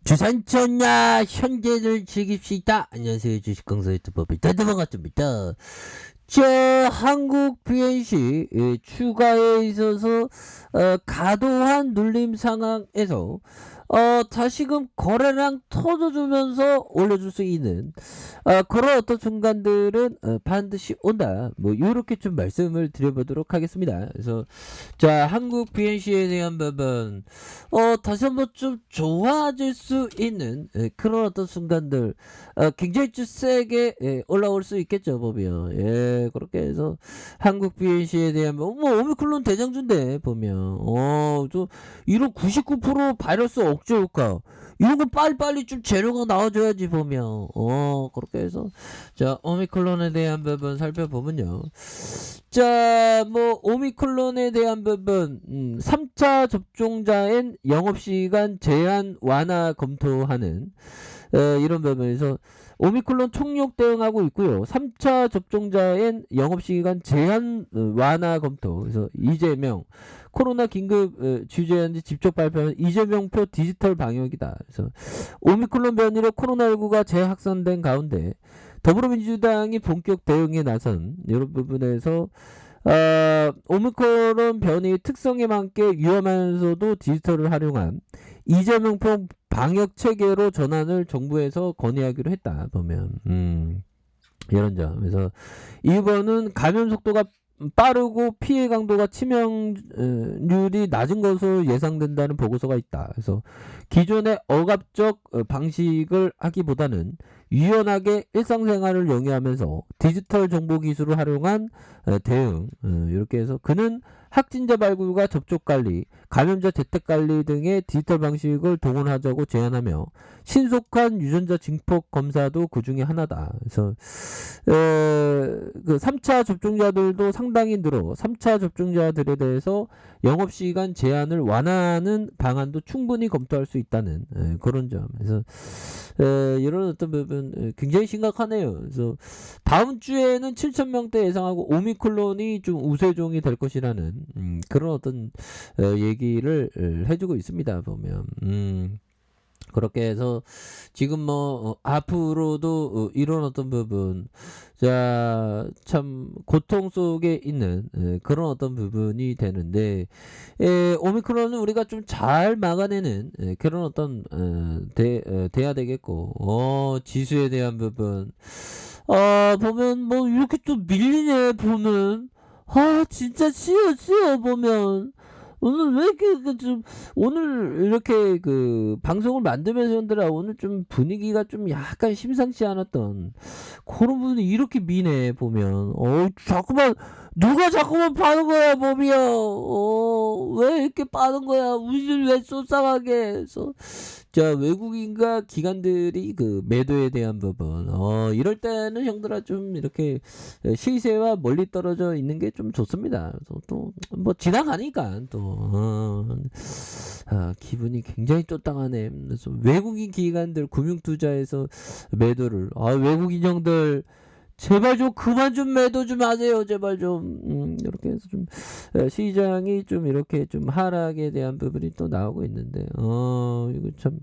주산전야 현재를 즐깁시다. 안녕하세요. 주식강사 유튜버 비타드바가입니다. 한국 BNC 추가에 있어서 과도한 눌림 상황에서 다시금 거래량 터져주면서 올려줄 수 있는 그런 어떤 순간들은 반드시 온다. 뭐 이렇게 좀 말씀을 드려보도록 하겠습니다. 그래서 한국 BNC에 대한 부분 다시 한번 좀 좋아질 수 있는 그런 어떤 순간들 굉장히 좀 세게 올라올 수 있겠죠 보면. 그렇게 해서 한국 BNC에 대한 뭐 오미크론 대장주인데 보면 좀 이런 99% 바이러스 억제 효과 이런 거 빨리빨리 좀 재료가 나와줘야지 보면 그렇게 해서 오미크론에 대한 부분 살펴보면요. 오미크론에 대한 부분 3차 접종자엔 영업시간 제한 완화 검토하는 이런 부분에서 오미크론 총력 대응하고 있고요. 3차 접종자엔 영업시간 제한 완화 검토. 그래서 이재명 코로나 긴급 주재한지 직접 발표한 이재명표 디지털 방역이다. 그래서 오미크론 변이로 코로나19가 재확산된 가운데 더불어민주당이 본격 대응에 나선 이런 부분에서 오미크론 변이 특성에 맞게 위험하면서도 디지털을 활용한 이재명표 방역 체계로 전환을 정부에서 건의하기로 했다 보면 이런 점. 그래서 이거는 감염 속도가 빠르고 피해 강도가 치명률이 낮은 것으로 예상된다는 보고서가 있다. 그래서 기존의 억압적 방식을 하기보다는 유연하게 일상생활을 영위하면서 디지털 정보 기술을 활용한 대응 이렇게 해서 그는 확진자 발굴과 접촉 관리, 감염자 재택 관리 등의 디지털 방식을 동원하자고 제안하며 신속한 유전자 증폭 검사도 그 중에 하나다. 그래서 그 3차 접종자들도 상당히 늘어 3차 접종자들에 대해서 영업시간 제한을 완화하는 방안도 충분히 검토할 수 있다는 그런 점. 그래서 이런 어떤 부분 굉장히 심각하네요. 그래서 다음 주에는 7,000명대 예상하고 오미크론이 좀 우세종이 될 것이라는 그런 어떤 얘기를 해주고 있습니다. 보면 그렇게 해서 지금 앞으로도 이런 어떤 부분 참 고통 속에 있는 그런 어떤 부분이 되는데 오미크론은 우리가 좀 잘 막아내는 그런 어떤 돼야 되겠고 지수에 대한 부분 보면 이렇게 또 밀리네 보면 진짜 치여 보면 오늘 왜 이렇게 좀 오늘 이렇게 방송을 만들면서 형들아 오늘 좀 분위기가 좀 약간 심상치 않았던 그런 부분이 이렇게 미네 보면 자꾸만 누가 자꾸만 파는 거야 보면 왜 이렇게 빠는 거야 우리를 왜 쏘싸하게 해서 외국인과 기관들이 매도에 대한 부분 이럴 때는 형들아 좀 이렇게 시세와 멀리 떨어져 있는 게 좀 좋습니다. 또 지나가니까 또 기분이 굉장히 쫓당하네. 그래서 외국인 기관들 금융투자에서 매도를 외국인 형들 제발 좀 그만 좀 매도 좀 하세요. 제발 좀 이렇게 해서 좀 시장이 좀 이렇게 좀 하락에 대한 부분이 또 나오고 있는데 이거 참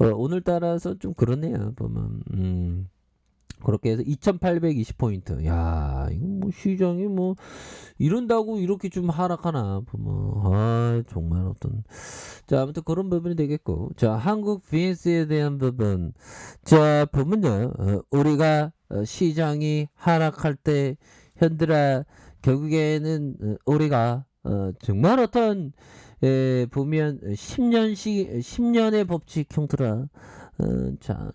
오늘따라서 좀 그러네요. 보면 그렇게 해서 2820포인트. 야, 이거 시장이 이런다고 이렇게 좀 하락하나 보면 정말 어떤 아무튼 그런 부분이 되겠고 한국 BNC에 대한 부분 보면요 우리가 시장이 하락할 때 현들아 결국에는 우리가 정말 어떤 보면 10년의 법칙 형들아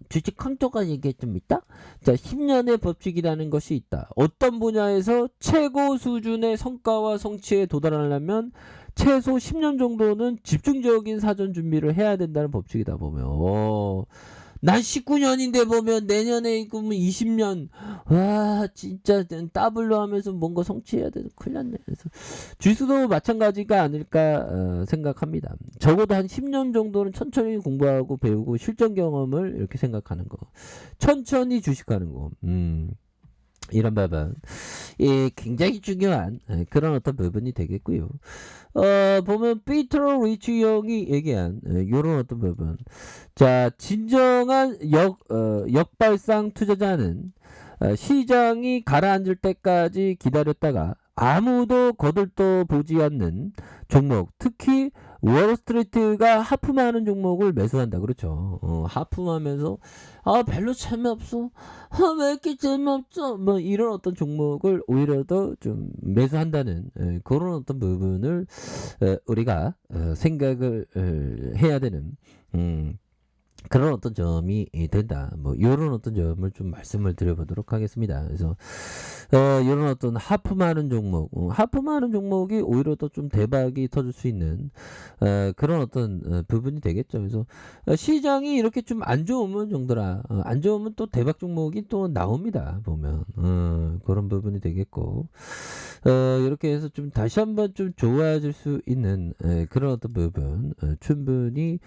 주식 강조가 얘기 좀 있다. 10년의 법칙이라는 것이 있다. 어떤 분야에서 최고 수준의 성과와 성취에 도달하려면 최소 10년 정도는 집중적인 사전 준비를 해야 된다는 법칙이다 보면. 난 19년인데 보면 내년에 그러면 20년 와 진짜 더블로 하면서 뭔가 성취해야 돼서 큰일 났네. 그래서 주식도 마찬가지가 아닐까 생각합니다. 적어도 한 10년 정도는 천천히 공부하고 배우고 실전 경험을 이렇게 생각하는 거. 천천히 주식하는 거. 이런 부분 굉장히 중요한 그런 어떤 부분이 되겠고요. 보면 피터 리치 형이 얘기한 이런 어떤 부분. 자, 진정한 역발상 투자자는 시장이 가라앉을 때까지 기다렸다가 아무도 거들떠 보지 않는 종목, 특히 월스트리트가 하품하는 종목을 매수한다. 그렇죠. 하품하면서 별로 재미없어. 왜 이렇게 재미없어? 뭐 이런 어떤 종목을 오히려 더 좀 매수한다는 그런 어떤 부분을 우리가 생각을 해야 되는 그런 어떤 점이 된다. 뭐 요런 어떤 점을 좀 말씀을 드려보도록 하겠습니다. 그래서 요런 어떤 하품하는 종목, 하품하는 종목이 오히려 더 좀 대박이 터질 수 있는 그런 어떤 부분이 되겠죠. 그래서 시장이 이렇게 좀 안 좋으면 정도라 안 좋으면 또 대박 종목이 또 나옵니다. 보면 그런 부분이 되겠고 이렇게 해서 좀 다시 한번 좀 좋아질 수 있는 그런 어떤 부분 충분히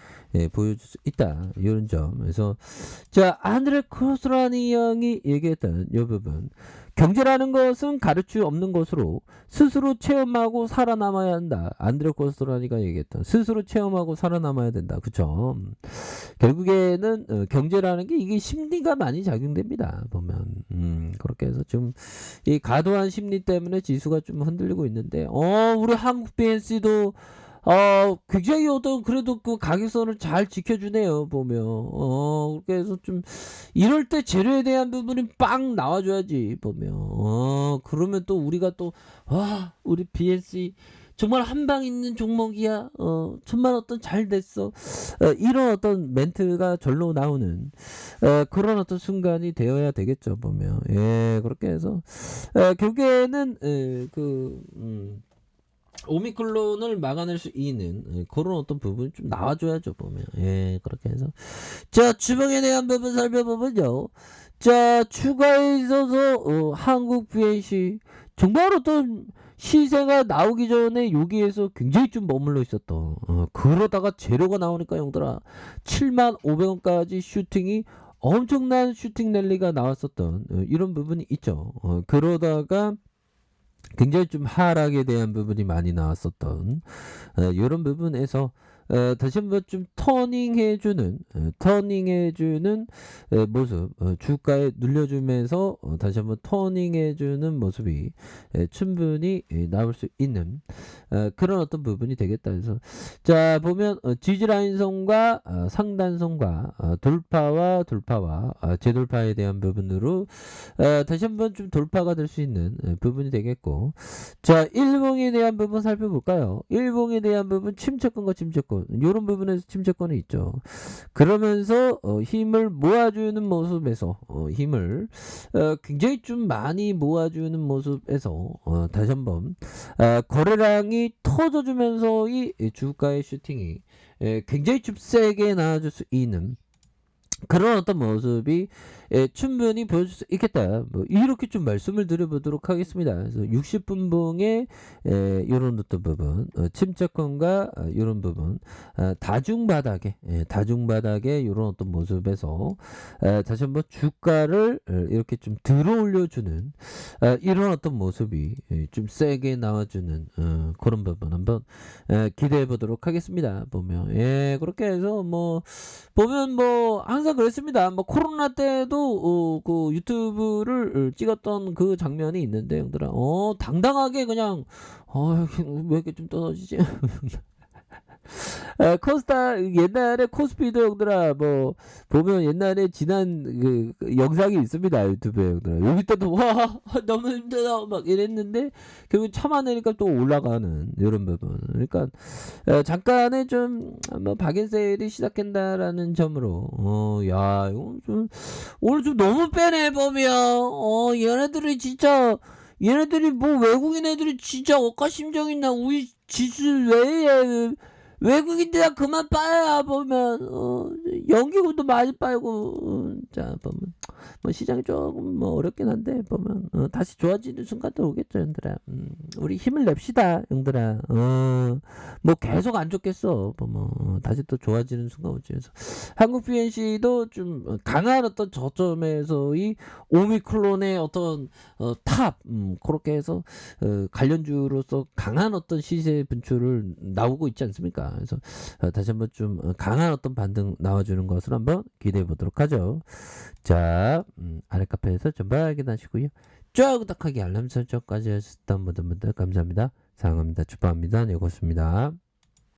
보여줄 수 있다. 이런 점. 그래서 자, 안드레 코스라니 형이 얘기했던 이 부분. 경제라는 것은 가르칠 없는 것으로 스스로 체험하고 살아남아야 한다. 안드레 코스라니가 얘기했던 스스로 체험하고 살아남아야 된다. 그쵸? 결국에는 경제라는 게 이게 심리가 많이 작용됩니다. 보면 그렇게 해서 지금 이 과도한 심리 때문에 지수가 좀 흔들리고 있는데 우리 한국 BNC도 굉장히 어떤 그래도 그 가격선을 잘 지켜주네요. 보면 그래서 좀 이럴 때 재료에 대한 부분이 빵 나와줘야지. 보면 그러면 또 우리가 또 우리 BNC 정말 한방 있는 종목이야. 정말 어떤 잘 됐어. 이런 어떤 멘트가 절로 나오는 그런 어떤 순간이 되어야 되겠죠. 보면 그렇게 해서 결국에는 오미클론을 막아낼 수 있는 그런 어떤 부분이 좀 나와줘야죠. 보면 그렇게 해서 자, 주봉에 대한 부분 살펴보면요. 자, 추가에 있어서 한국 BNC 정말 어떤 시세가 나오기 전에 여기에서 굉장히 좀 머물러 있었던 그러다가 재료가 나오니까 형들아 75,000원까지 슈팅이 엄청난 슈팅 랠리가 나왔었던 이런 부분이 있죠. 그러다가 굉장히 좀 하락에 대한 부분이 많이 나왔었던 이런 부분에서 다시 한번 좀 터닝해주는 모습 주가에 눌려주면서 다시 한번 터닝해주는 모습이 충분히 나올 수 있는 그런 어떤 부분이 되겠다. 그래서 자, 보면 지지라인선과 상단선과 돌파와 재돌파에 대한 부분으로 다시 한번 좀 돌파가 될 수 있는 부분이 되겠고, 자, 일봉에 대한 부분 살펴볼까요? 일봉에 대한 부분 침체권과 침체권 이런 부분에서 침체권이 있죠. 그러면서 힘을 모아주는 모습에서 힘을 굉장히 좀 많이 모아주는 모습에서 다시 한번 거래량이 터져주면서 이 주가의 슈팅이 굉장히 좀 세게 나와줄 수 있는 그런 어떤 모습이 충분히 보여줄 수 있겠다. 뭐 이렇게 좀 말씀을 드려보도록 하겠습니다. 그래서 60분봉의 이런 어떤 부분, 침체권과 이런 부분, 다중바닥에 이런 어떤 모습에서 다시 한번 주가를 이렇게 좀 들어올려주는 이런 어떤 모습이 좀 세게 나와주는 그런 부분 한번 기대해 보도록 하겠습니다. 보면 그렇게 해서 뭐 보면 뭐 항상 그랬습니다. 뭐 코로나 때도 그 유튜브를 찍었던 그 장면이 있는데 형들아 당당하게 그냥 왜 이렇게 좀 떨어지지? 코스타 옛날에 코스피도 형들아 뭐 보면 옛날에 지난 그 영상이 있습니다. 유튜브에 형들아 여기 때도 와 너무 힘들어 막 이랬는데 결국 참아내니까 또 올라가는 이런 부분. 그러니까 잠깐의 좀뭐 박앤셀이 시작한다라는 점으로 야 이거 좀 오늘 좀 너무 빼네 보면 얘네들이 진짜 얘네들이 뭐 외국인 애들이 진짜 억가심정이나 우리 지수 외에 외국인들 그만 빠야 보면 연기금도 많이 빨고 자 보면 뭐 시장이 조금 뭐 어렵긴 한데 보면 다시 좋아지는 순간도 오겠죠, 형들아. 우리 힘을 냅시다, 형들아. 뭐 계속 안 좋겠어. 보면 다시 또 좋아지는 순간 오지. 그래서 한국 PNC도 좀 강한 어떤 저점에서의 오미크론의 어떤 탑 그렇게 해서 관련주로서 강한 어떤 시세 분출을 나오고 있지 않습니까? 그래서 다시 한번 좀 강한 어떤 반등 나와주는 것을 한번 기대해 보도록 하죠. 자, 아래 카페에서 전부 확인하시고요. 쭉 구독하기 알람 설정까지 하셨던 모든 분들 감사합니다. 사랑합니다. 축복합니다. 네, 고맙습니다.